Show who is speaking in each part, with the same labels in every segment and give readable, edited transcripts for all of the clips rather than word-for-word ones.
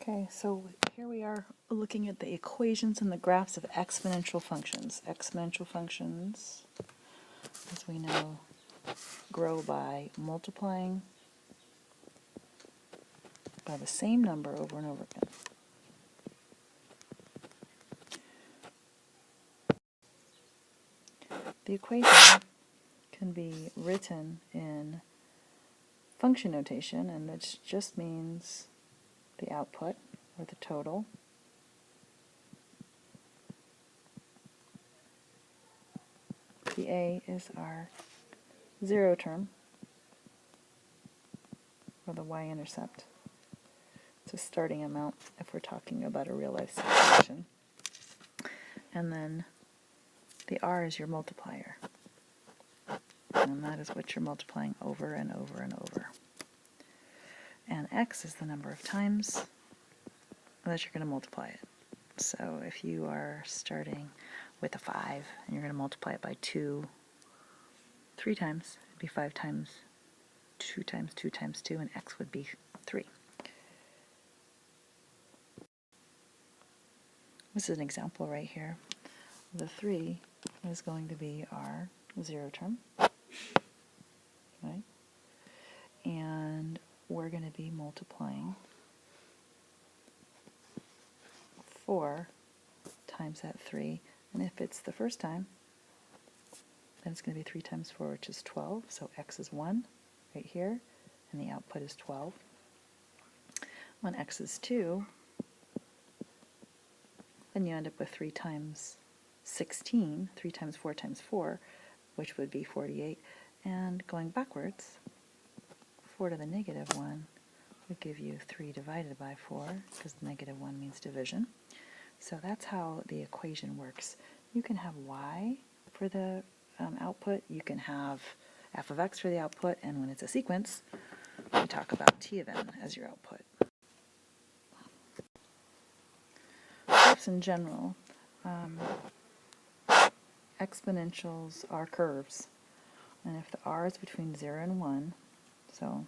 Speaker 1: Okay, so here we are looking at the equations and the graphs of exponential functions. Exponential functions, as we know, grow by multiplying by the same number over and over again. The equation can be written in function notation, and that just means the output, or the total, the a is our zero term, or the y-intercept. It's a starting amount if we're talking about a real-life situation. And then the r is your multiplier. And that is what you're multiplying over and over and over. And x is the number of times that you're going to multiply it. So if you are starting with a 5 and you're going to multiply it by 2 3 times, it'd be 5 times 2 times 2 times 2, and x would be 3. This is an example right here. The 3 is going to be our zero term, right? And we're going to be multiplying 4 times that 3, and if it's the first time, then it's going to be 3 times 4, which is 12, so x is 1 right here, and the output is 12. When x is 2, then you end up with 3 times 16, 3 times 4 times 4, which would be 48, and going backwards, 4 to the negative 1 would give you 3 divided by 4, because the negative 1 means division. So that's how the equation works. You can have y for the output, you can have f of x for the output, and when it's a sequence, we talk about t of n as your output. Graphs in general, exponentials are curves, and if the r is between 0 and 1, so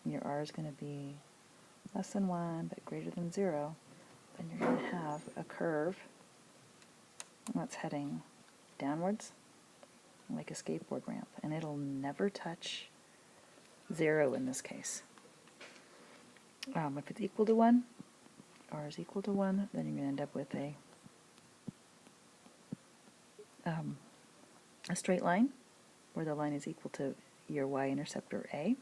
Speaker 1: your r is going to be less than 1 but greater than 0, then you're going to have a curve that's heading downwards like a skateboard ramp, and it'll never touch 0 in this case. If it's equal to 1, r is equal to 1, then you're going to end up with a straight line where the line is equal to your y-intercept, or a.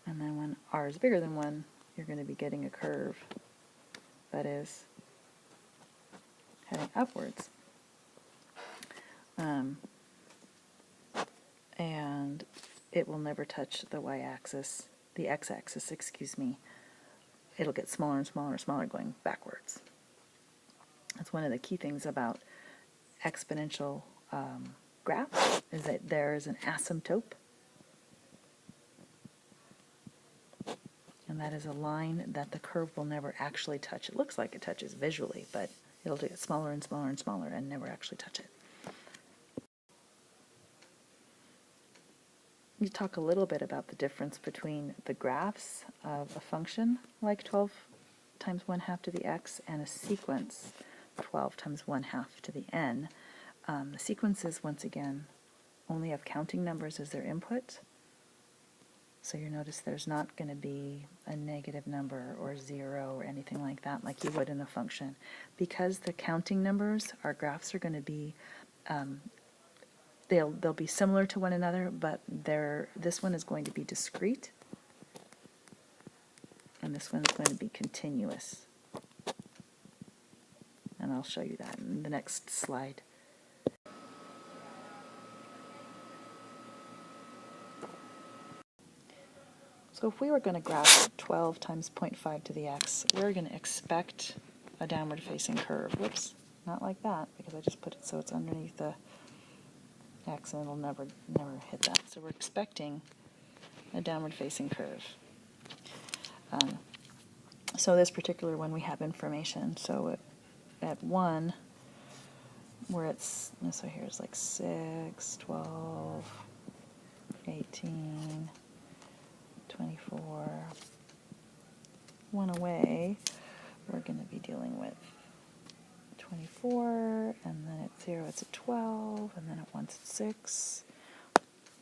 Speaker 1: And then when r is bigger than 1, you're going to be getting a curve that is heading upwards. And it will never touch the y-axis, the x-axis, excuse me. It'll get smaller and smaller and smaller going backwards. That's one of the key things about exponential graphs, is that there is an asymptote, and that is a line that the curve will never actually touch. It looks like it touches visually, but it'll get smaller and smaller and smaller and never actually touch it. You talk a little bit about the difference between the graphs of a function like 12 times 1/2 to the x and a sequence 12 times 1/2 to the n. The sequences, once again, only have counting numbers as their input, so you notice there's not going to be a negative number or 0 or anything like that like you would in a function. Because the counting numbers, our graphs are going to be they'll be similar to one another, but this one is going to be discrete, and this one is going to be continuous. And I'll show you that in the next slide. So if we were going to graph 12 times 0.5 to the x, we're going to expect a downward facing curve. Whoops, not like that, because I just put it so it's underneath the x, and it'll never hit that. So we're expecting a downward facing curve. So this particular one, we have information. So at 1, where it's, so here's like 6, 12, 18, 24, one away, we're going to be dealing with 24, and then at 0 it's at 12, and then at 1 it's at 6,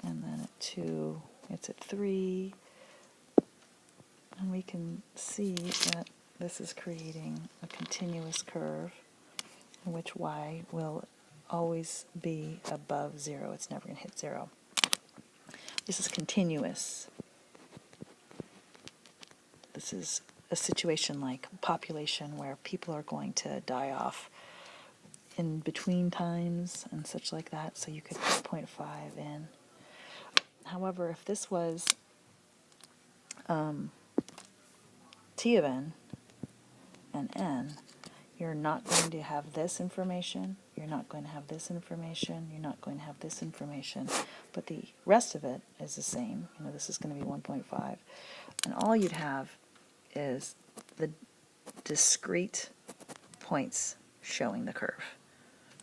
Speaker 1: and then at 2 it's at 3. And we can see that this is creating a continuous curve in which y will always be above 0. It's never going to hit 0. This is continuous. This is a situation like population where people are going to die off in between times and such like that, so you could put 0.5 in. However, if this was t of n and n, you're not going to have this information, you're not going to have this information, you're not going to have this information, but the rest of it is the same. You know, this is going to be 1.5, and all you'd have is the discrete points showing the curve,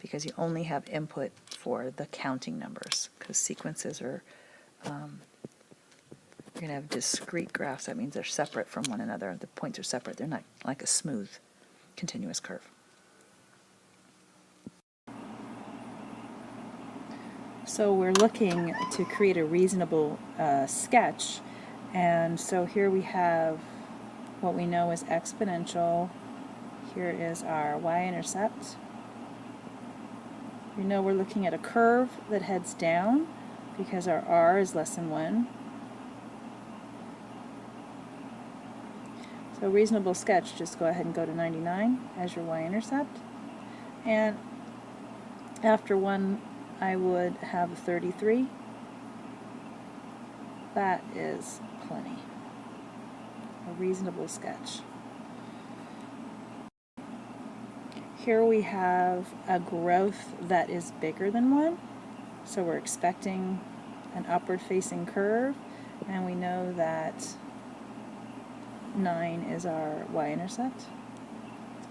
Speaker 1: because you only have input for the counting numbers, because sequences are you're going to have discrete graphs. That means they're separate from one another. The points are separate. They're not like a smooth, continuous curve. So we're looking to create a reasonable sketch. And so here we have what we know is exponential. Here is our y-intercept. We know we're looking at a curve that heads down because our r is less than 1. So reasonable sketch, just go ahead and go to 99 as your y-intercept. And after 1, I would have 33. That is plenty. A reasonable sketch. Here we have a growth that is bigger than 1. So we're expecting an upward facing curve, and we know that 9 is our y-intercept. So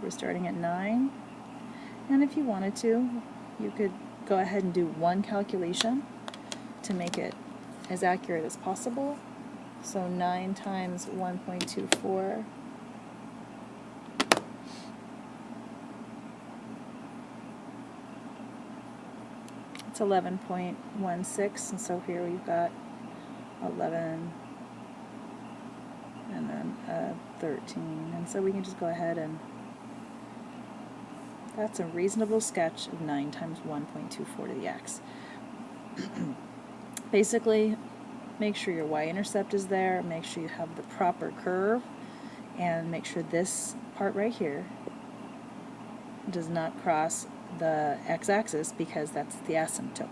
Speaker 1: we're starting at 9. And if you wanted to, you could go ahead and do one calculation to make it as accurate as possible. So 9 times 1.24 it's 11.16, and so here we've got 11 and then 13, and so we can just go ahead and that's a reasonable sketch of 9 times 1.24 to the x. Basically, make sure your y-intercept is there, make sure you have the proper curve, and make sure this part right here does not cross the x-axis, because that's the asymptote.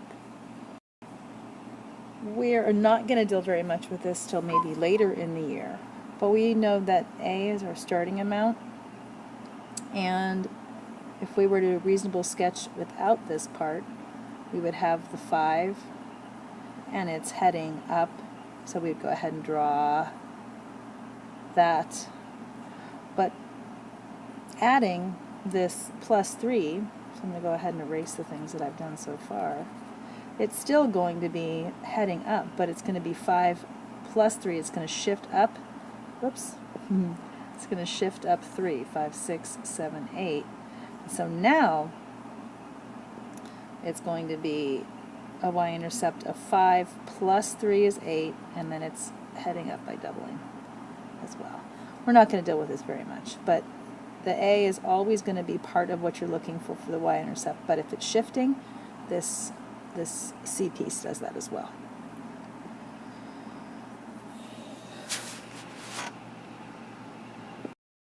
Speaker 1: We're not going to deal very much with this till maybe later in the year, but we know that A is our starting amount, and if we were to do a reasonable sketch without this part, we would have the 5, and it's heading up, so we'd go ahead and draw that. But adding this plus 3, so I'm going to go ahead and erase the things that I've done so far, it's still going to be heading up, but it's going to be 5 plus 3. It's going to shift up. Whoops. It's going to shift up 3, 5, 6, 7, 8. So now it's going to be a y-intercept of 5 plus 3 is 8, and then it's heading up by doubling as well. We're not going to deal with this very much, but the A is always going to be part of what you're looking for the y-intercept, but if it's shifting, this C piece does that as well.